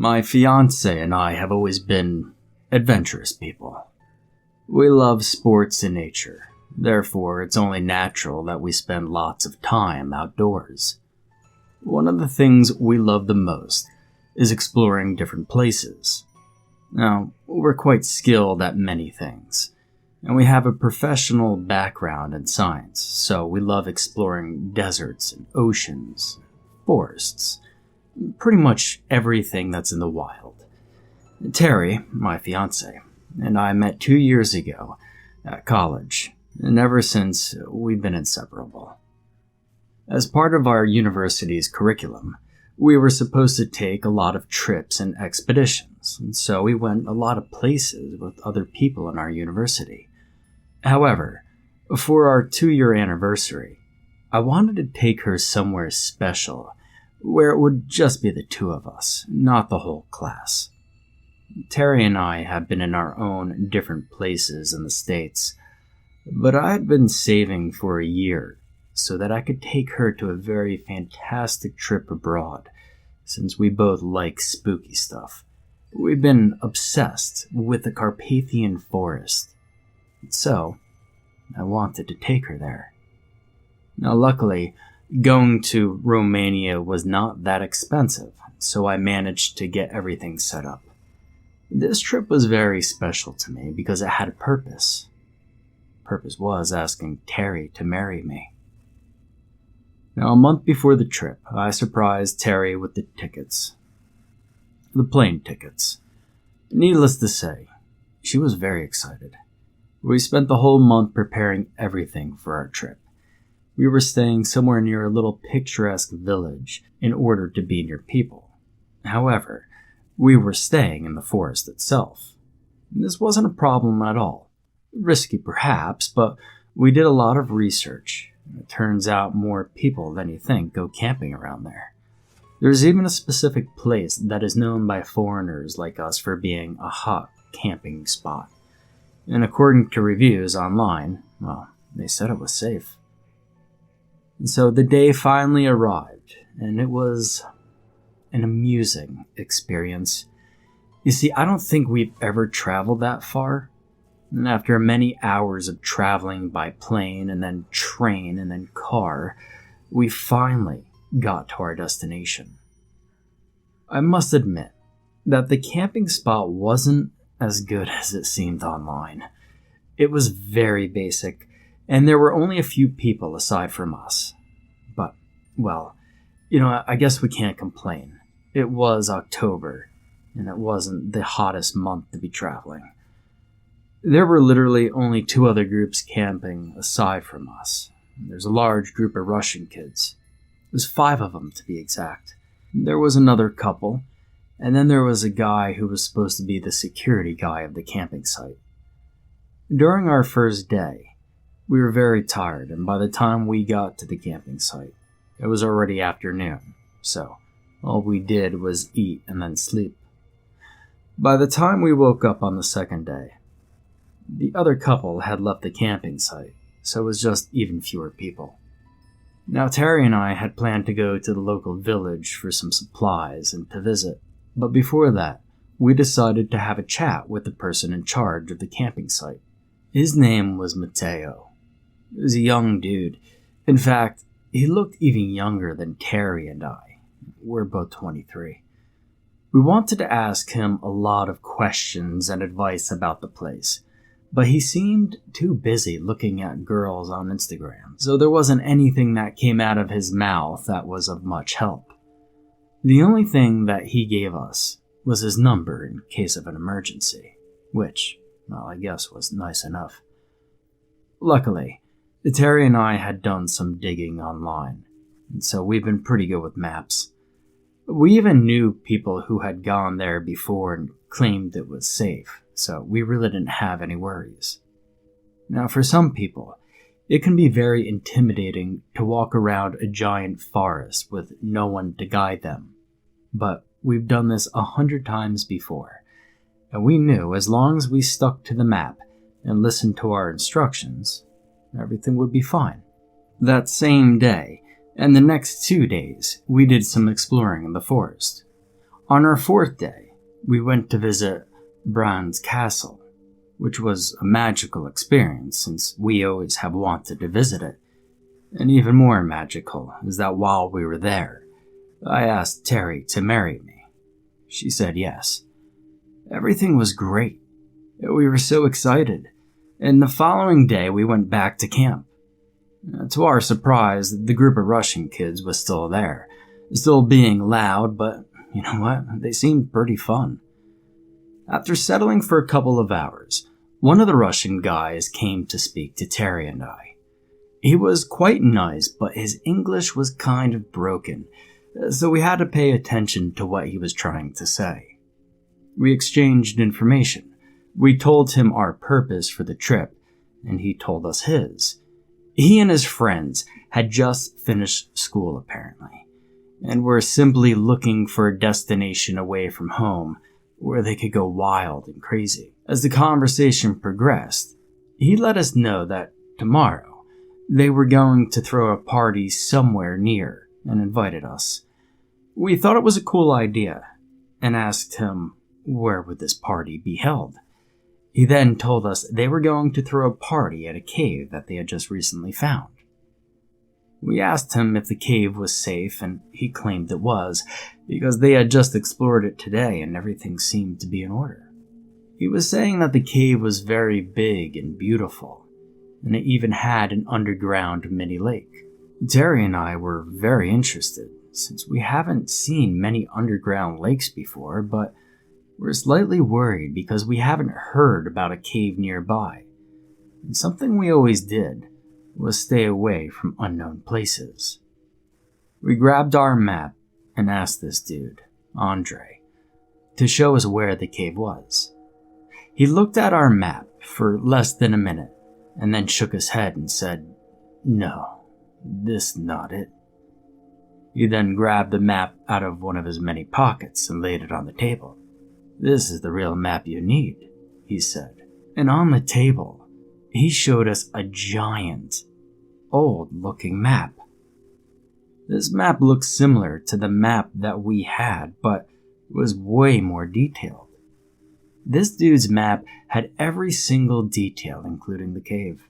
My fiancé and I have always been adventurous people. We love sports and nature, therefore it's only natural that we spend lots of time outdoors. One of the things we love the most is exploring different places. Now, we're quite skilled at many things, and we have a professional background in science, so we love exploring deserts and oceans, forests, pretty much everything that's in the wild. Teri, my fiancée, and I met 2 years ago at college, and ever since we've been inseparable. As part of our university's curriculum, we were supposed to take a lot of trips and expeditions, and so we went a lot of places with other people in our university. However, for our 2-year anniversary, I wanted to take her somewhere special, where it would just be the two of us, not the whole class. Teri and I have been in our own different places in the States, but I had been saving for a year so that I could take her to a very fantastic trip abroad, since we both like spooky stuff. We've been obsessed with the Carpathian Forest, so I wanted to take her there. Now luckily, going to Romania was not that expensive, so I managed to get everything set up. This trip was very special to me because it had a purpose. The purpose was asking Teri to marry me. Now, a month before the trip, I surprised Teri with the tickets. The plane tickets. Needless to say, she was very excited. We spent the whole month preparing everything for our trip. We were staying somewhere near a little picturesque village in order to be near people. However, we were staying in the forest itself. This wasn't a problem at all. Risky perhaps, but we did a lot of research. It turns out more people than you think go camping around there. There's even a specific place that is known by foreigners like us for being a hot camping spot. And according to reviews online, well, they said it was safe. And so the day finally arrived, and it was an amusing experience. You see, I don't think we've ever traveled that far. And after many hours of traveling by plane and then train and then car, we finally got to our destination. I must admit that the camping spot wasn't as good as it seemed online. It was very basic, and there were only a few people aside from us. But, well, I guess we can't complain. It was October, and it wasn't the hottest month to be traveling. There were literally only 2 other groups camping aside from us. There's a large group of Russian kids. There's 5 of them to be exact. There was another couple, and then there was a guy who was supposed to be the security guy of the camping site. During our first day, we were very tired, and by the time we got to the camping site, it was already afternoon, so all we did was eat and then sleep. By the time we woke up on the second day, the other couple had left the camping site, so it was just even fewer people. Now, Teri and I had planned to go to the local village for some supplies and to visit, but before that, we decided to have a chat with the person in charge of the camping site. His name was Matteo. He was a young dude. In fact, he looked even younger than Teri and I. We're both 23. We wanted to ask him a lot of questions and advice about the place, but he seemed too busy looking at girls on Instagram, so there wasn't anything that came out of his mouth that was of much help. The only thing that he gave us was his number in case of an emergency, which, well, I guess was nice enough. Luckily, Teri and I had done some digging online, and so we've been pretty good with maps. We even knew people who had gone there before and claimed it was safe, so we really didn't have any worries. Now, for some people, it can be very intimidating to walk around a giant forest with no one to guide them, but we've done this 100 times before, and we knew as long as we stuck to the map and listened to our instructions, everything would be fine. That same day, and the next 2 days, we did some exploring in the forest. On our fourth day, we went to visit Blain's castle, which was a magical experience since we always have wanted to visit it. And even more magical is that while we were there, I asked Teri to marry me. She said yes. Everything was great. We were so excited, and the following day we went back to camp. To our surprise, the group of Russian kids was still there, still being loud, but you know what? They seemed pretty fun. After settling for a couple of hours, one of the Russian guys came to speak to Teri and I. He was quite nice, but his English was kind of broken, so we had to pay attention to what he was trying to say. We exchanged information. We told him our purpose for the trip, and he told us his. He and his friends had just finished school, apparently, and were simply looking for a destination away from home where they could go wild and crazy. As the conversation progressed, he let us know that tomorrow they were going to throw a party somewhere near and invited us. We thought it was a cool idea and asked him where would this party be held. He then told us they were going to throw a party at a cave that they had just recently found. We asked him if the cave was safe, and he claimed it was, because they had just explored it today and everything seemed to be in order. He was saying that the cave was very big and beautiful, and it even had an underground mini lake. Teri and I were very interested, since we haven't seen many underground lakes before, but we're slightly worried because we haven't heard about a cave nearby, and something we always did was stay away from unknown places. We grabbed our map and asked this dude, Andre, to show us where the cave was. He looked at our map for less than a minute and then shook his head and said, "No, this not it." He then grabbed the map out of one of his many pockets and laid it on the table. "This is the real map you need," he said. And on the table, he showed us a giant, old-looking map. This map looked similar to the map that we had, but was way more detailed. This dude's map had every single detail, including the cave.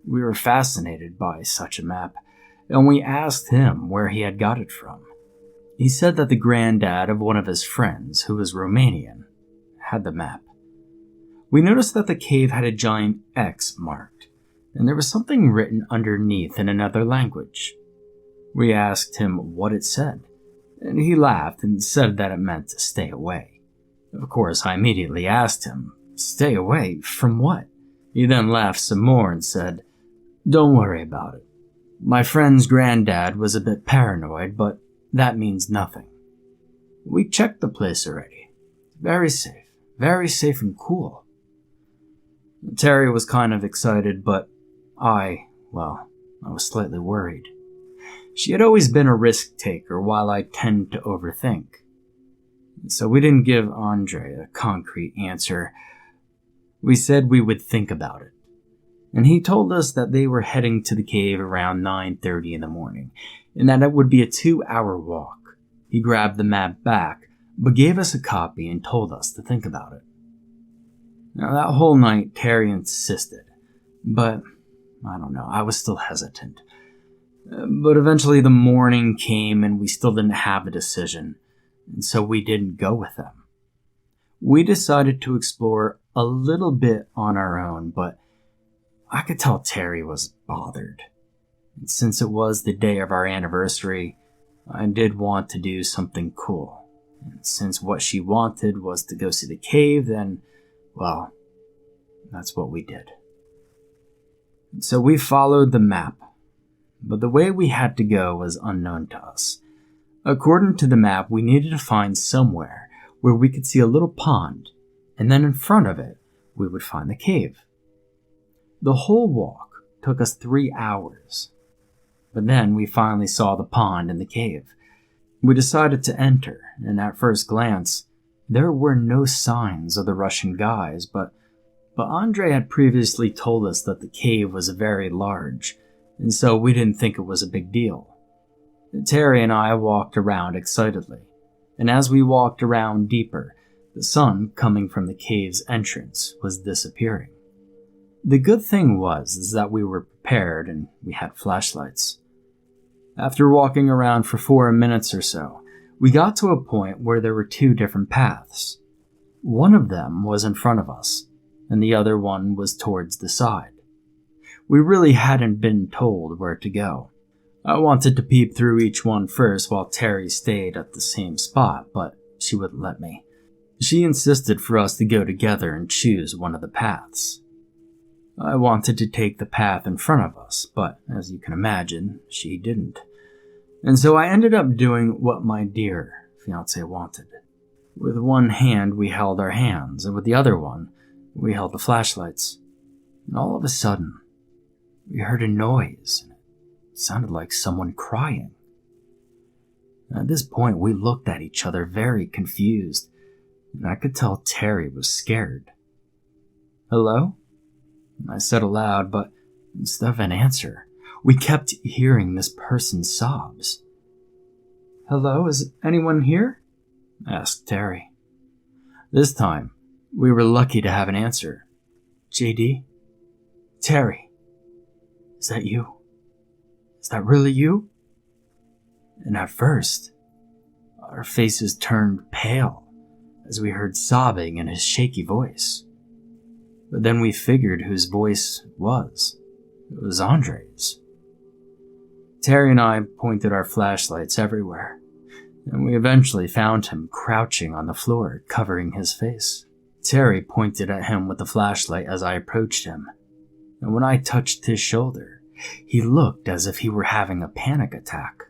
We were fascinated by such a map, and we asked him where he had got it from. He said that the granddad of one of his friends, who was Romanian, had the map. We noticed that the cave had a giant X marked, and there was something written underneath in another language. We asked him what it said, and he laughed and said that it meant to stay away. Of course, I immediately asked him, "Stay away? From what?" He then laughed some more and said, "Don't worry about it. My friend's granddad was a bit paranoid, but that means nothing. We checked the place already. Very safe and cool." Teri was kind of excited, but I was slightly worried. She had always been a risk taker while I tend to overthink. So we didn't give Andre a concrete answer. We said we would think about it. And he told us that they were heading to the cave around 9:30 in the morning, and that it would be a 2-hour walk. He grabbed the map back, but gave us a copy and told us to think about it. Now that whole night, Teri insisted, but I don't know, I was still hesitant. But eventually the morning came and we still didn't have a decision, and so we didn't go with them. We decided to explore a little bit on our own, but I could tell Teri was bothered. And since it was the day of our anniversary, I did want to do something cool. And since what she wanted was to go see the cave, then, well, that's what we did. And so we followed the map, but the way we had to go was unknown to us. According to the map, we needed to find somewhere where we could see a little pond, and then in front of it, we would find the cave. The whole walk took us 3 hours, but then we finally saw the pond and the cave. We decided to enter, and at first glance, there were no signs of the Russian guys, but Andre had previously told us that the cave was very large, and so we didn't think it was a big deal. Teri and I walked around excitedly. and as we walked around deeper, the sun coming from the cave's entrance was disappearing. The good thing was that we were prepared and we had flashlights. After walking around for 4 minutes or so, we got to a point where there were 2 different paths. One of them was in front of us, and the other one was towards the side. We really hadn't been told where to go. I wanted to peep through each one first while Teri stayed at the same spot, but she wouldn't let me. She insisted for us to go together and choose one of the paths. I wanted to take the path in front of us, but as you can imagine, she didn't. And so I ended up doing what my dear fiancé wanted. With one hand, we held our hands, and with the other one, we held the flashlights. And all of a sudden, we heard a noise. It sounded like someone crying. At this point, we looked at each other very confused, and I could tell Teri was scared. "Hello?" I said aloud, but instead of an answer, we kept hearing this person's sobs. "Hello, is anyone here?" asked Teri. This time, we were lucky to have an answer. "JD? Teri? Is that you? Is that really you?" And at first, our faces turned pale as we heard sobbing in his shaky voice. But then we figured whose voice it was. It was Andre's. Teri and I pointed our flashlights everywhere, and we eventually found him crouching on the floor, covering his face. Teri pointed at him with the flashlight as I approached him, and when I touched his shoulder, he looked as if he were having a panic attack.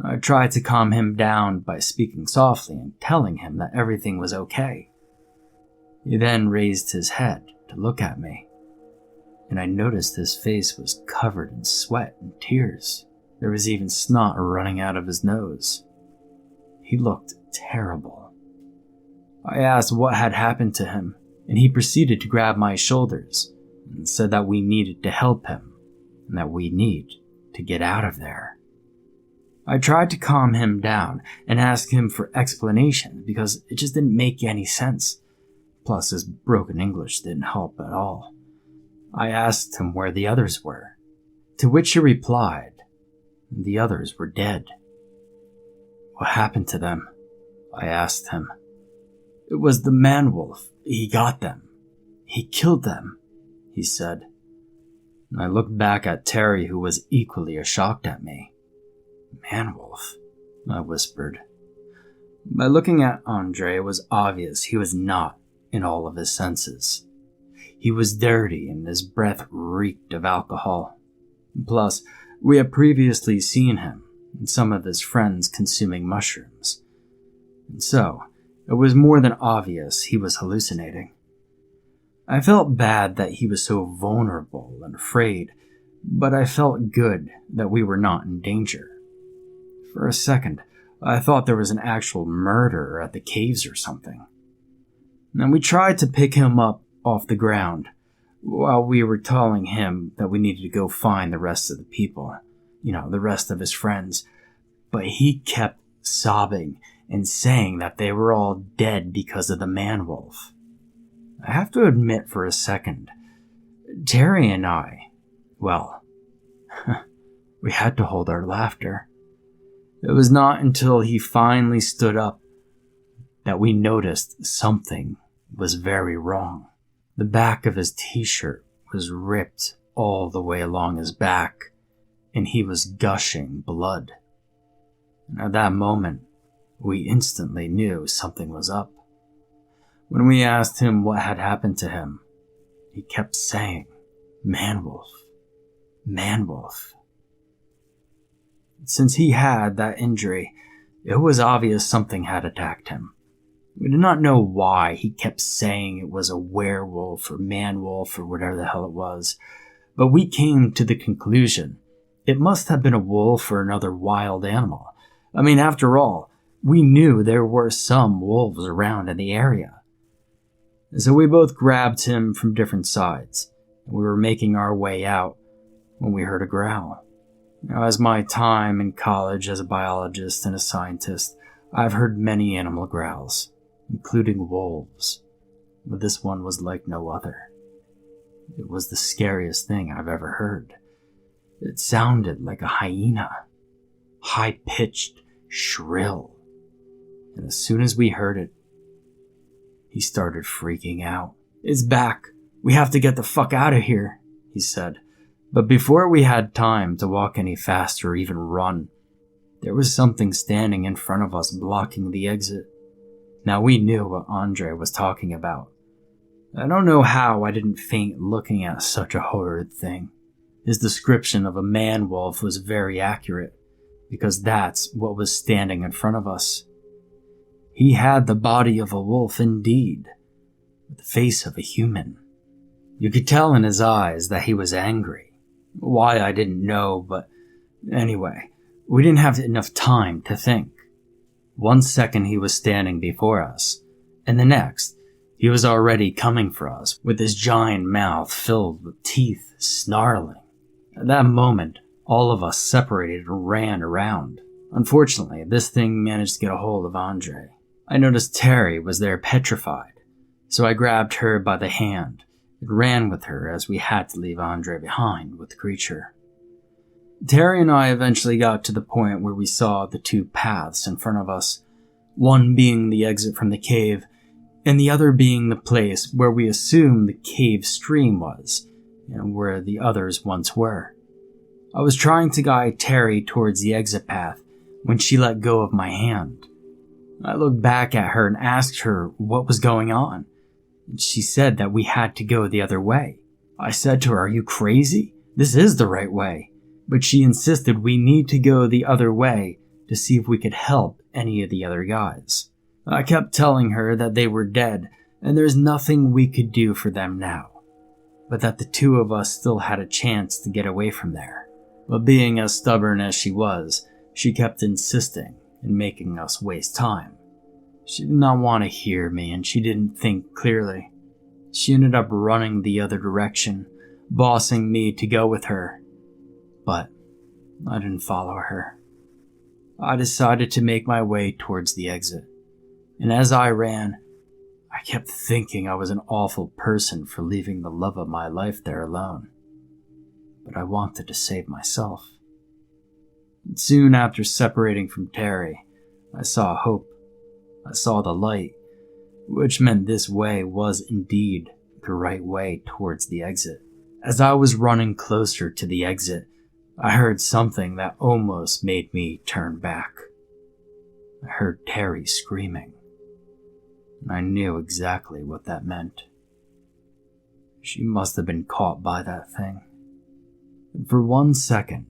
I tried to calm him down by speaking softly and telling him that everything was okay. He then raised his head to look at me, and I noticed his face was covered in sweat and tears. There was even snot running out of his nose. He looked terrible. I asked what had happened to him, and he proceeded to grab my shoulders and said that we needed to help him and that we need to get out of there. I tried to calm him down and ask him for explanations because it just didn't make any sense. Plus, his broken English didn't help at all. I asked him where the others were, to which he replied, the others were dead. "What happened to them?" I asked him. "It was the man-wolf. He got them. He killed them," he said. And I looked back at Teri, who was equally as shocked at me. "Man-wolf," I whispered. By looking at Andre, it was obvious he was not in all of his senses. He was dirty and his breath reeked of alcohol. Plus, we had previously seen him and some of his friends consuming mushrooms. And so, it was more than obvious he was hallucinating. I felt bad that he was so vulnerable and afraid, but I felt good that we were not in danger. For a second, I thought there was an actual murder at the caves or something. And we tried to pick him up off the ground while we were telling him that we needed to go find the rest of the people, the rest of his friends. But he kept sobbing and saying that they were all dead because of the man-wolf. I have to admit for a second, Teri and I, we had to hold our laughter. It was not until he finally stood up that we noticed something was very wrong. The back of his t-shirt was ripped all the way along his back, and he was gushing blood. And at that moment, we instantly knew something was up. When we asked him what had happened to him, he kept saying, "Man-wolf, man-wolf." Since he had that injury, it was obvious something had attacked him. We did not know why he kept saying it was a werewolf or man-wolf or whatever the hell it was, but we came to the conclusion it must have been a wolf or another wild animal. I mean, after all, we knew there were some wolves around in the area. So we both grabbed him from different sides, and we were making our way out when we heard a growl. Now, as my time in college as a biologist and a scientist, I've heard many animal growls, including wolves, but this one was like no other. It was the scariest thing I've ever heard. It sounded like a hyena, high-pitched, shrill, and as soon as we heard it, he started freaking out. "It's back. We have to get the fuck out of here," he said. But before we had time to walk any faster or even run, there was something standing in front of us blocking the exit. Now we knew what Andre was talking about. I don't know how I didn't faint looking at such a horrid thing. His description of a man-wolf was very accurate, because that's what was standing in front of us. He had the body of a wolf indeed, with the face of a human. You could tell in his eyes that he was angry. Why, I didn't know, but anyway, we didn't have enough time to think. 1 second he was standing before us, and the next, he was already coming for us with his giant mouth filled with teeth snarling. At that moment, all of us separated and ran around. Unfortunately, this thing managed to get a hold of Andre. I noticed Teri was there petrified, so I grabbed her by the hand and ran with her as we had to leave Andre behind with the creature. Teri and I eventually got to the point where we saw the two paths in front of us, one being the exit from the cave, and the other being the place where we assumed the cave stream was, and where the others once were. I was trying to guide Teri towards the exit path when she let go of my hand. I looked back at her and asked her what was going on. She said that we had to go the other way. I said to her, "Are you crazy? This is the right way." But she insisted we need to go the other way to see if we could help any of the other guys. I kept telling her that they were dead and there's nothing we could do for them now, but that the two of us still had a chance to get away from there. But being as stubborn as she was, she kept insisting and making us waste time. She did not want to hear me, and she didn't think clearly. She ended up running the other direction, bossing me to go with her. But I didn't follow her. I decided to make my way towards the exit, and as I ran, I kept thinking I was an awful person for leaving the love of my life there alone. But I wanted to save myself. And soon after separating from Teri, I saw hope. I saw the light, which meant this way was indeed the right way towards the exit. As I was running closer to the exit, I heard something that almost made me turn back. I heard Teri screaming, and I knew exactly what that meant. She must have been caught by that thing. And for 1 second,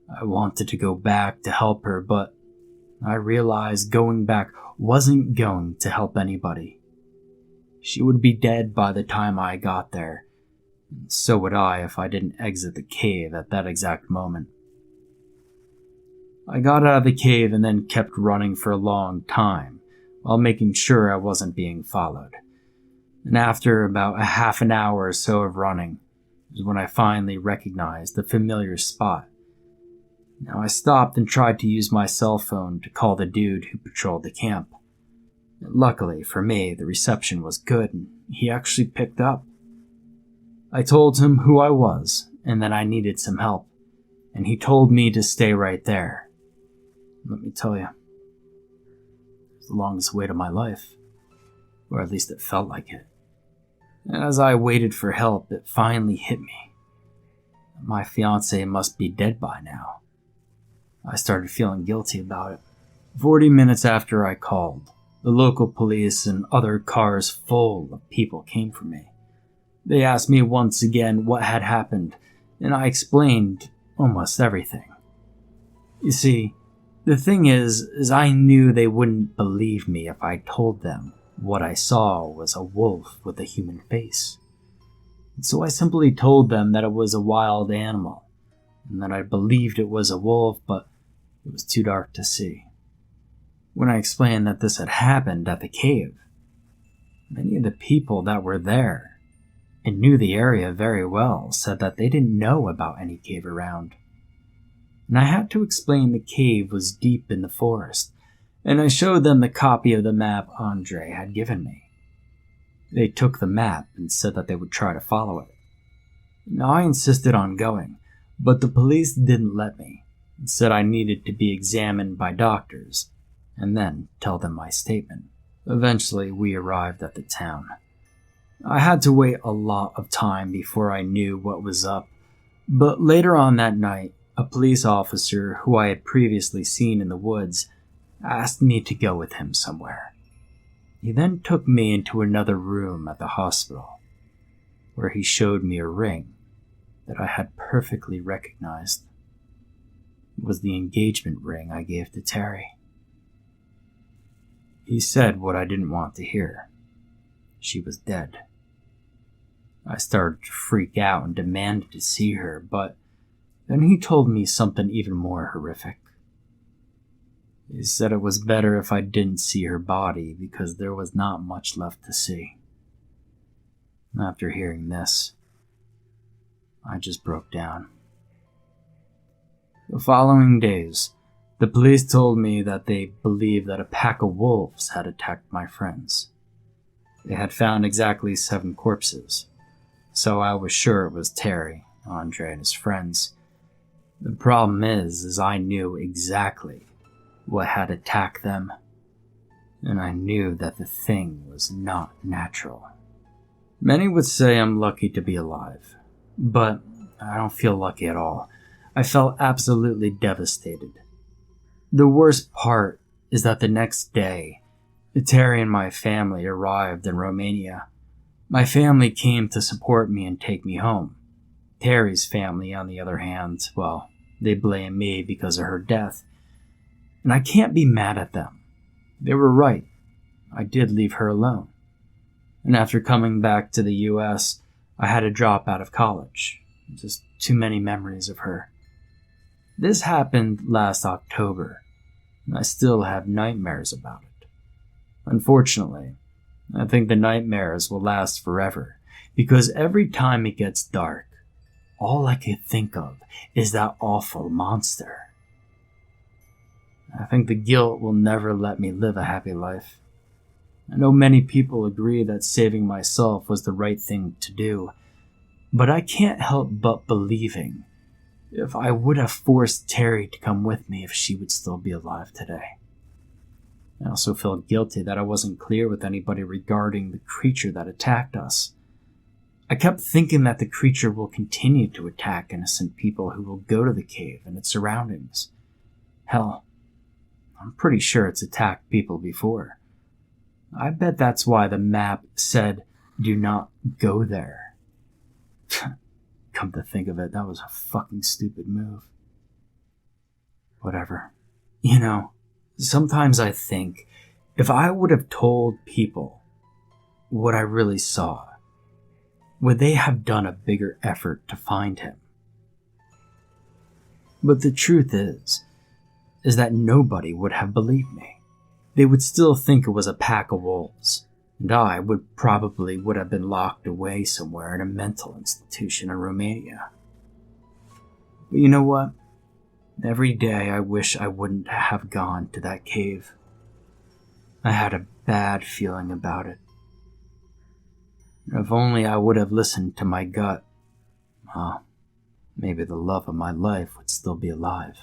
I wanted to go back to help her, but I realized going back wasn't going to help anybody. She would be dead by the time I got there, and so would I if I didn't exit the cave at that exact moment. I got out of the cave and then kept running for a long time while making sure I wasn't being followed. And after about a half an hour or so of running was when I finally recognized the familiar spot. Now I stopped and tried to use my cell phone to call the dude who patrolled the camp. Luckily for me, the reception was good and he actually picked up. I told him who I was and that I needed some help, and he told me to stay right there. Let me tell you, it was the longest wait of my life, or at least it felt like it. And as I waited for help, it finally hit me. My fiancée must be dead by now. I started feeling guilty about it. 40 minutes after I called, the local police and other cars full of people came for me. They asked me once again what had happened, and I explained almost everything. You see, the thing is I knew they wouldn't believe me if I told them what I saw was a wolf with a human face. And so I simply told them that it was a wild animal, and that I believed it was a wolf, but it was too dark to see. When I explained that this had happened at the cave, many of the people that were there and knew the area very well said that they didn't know about any cave around. And I had to explain the cave was deep in the forest, and I showed them the copy of the map Andre had given me. They took the map and said that they would try to follow it. Now, I insisted on going, but the police didn't let me and said I needed to be examined by doctors and then tell them my statement. Eventually, we arrived at the town. I had to wait a lot of time before I knew what was up, but later on that night, a police officer who I had previously seen in the woods asked me to go with him somewhere. He then took me into another room at the hospital, where he showed me a ring that I had perfectly recognized. It was the engagement ring I gave to Teri. He said what I didn't want to hear. She was dead. I started to freak out and demanded to see her, but then he told me something even more horrific. He said it was better if I didn't see her body because there was not much left to see. After hearing this, I just broke down. The following days, the police told me that they believed that a pack of wolves had attacked my friends. They had found exactly 7 corpses, so I was sure it was Teri, Andre, and his friends. The problem is I knew exactly what had attacked them, and I knew that the thing was not natural. Many would say I'm lucky to be alive, but I don't feel lucky at all. I felt absolutely devastated. The worst part is that the next day, Teri and my family arrived in Romania. My family came to support me and take me home. Teri's family, on the other hand, well, they blame me because of her death. And I can't be mad at them. They were right. I did leave her alone. And after coming back to the US, I had to drop out of college. Just too many memories of her. This happened last October, and I still have nightmares about it. Unfortunately, I think the nightmares will last forever, because every time it gets dark, all I can think of is that awful monster. I think the guilt will never let me live a happy life. I know many people agree that saving myself was the right thing to do, but I can't help but believing if I would have forced Teri to come with me if she would still be alive today. I also feel guilty that I wasn't clear with anybody regarding the creature that attacked us. I kept thinking that the creature will continue to attack innocent people who will go to the cave and its surroundings. Hell, I'm pretty sure it's attacked people before. I bet that's why the map said, "Do not go there." Come to think of it, that was a fucking stupid move. Whatever. You know, sometimes I think, if I would have told people what I really saw, would they have done a bigger effort to find him? But the truth is that nobody would have believed me. They would still think it was a pack of wolves, and I would have been locked away somewhere in a mental institution in Romania. But you know what? Every day I wish I wouldn't have gone to that cave. I had a bad feeling about it. If only I would have listened to my gut, maybe the love of my life would still be alive.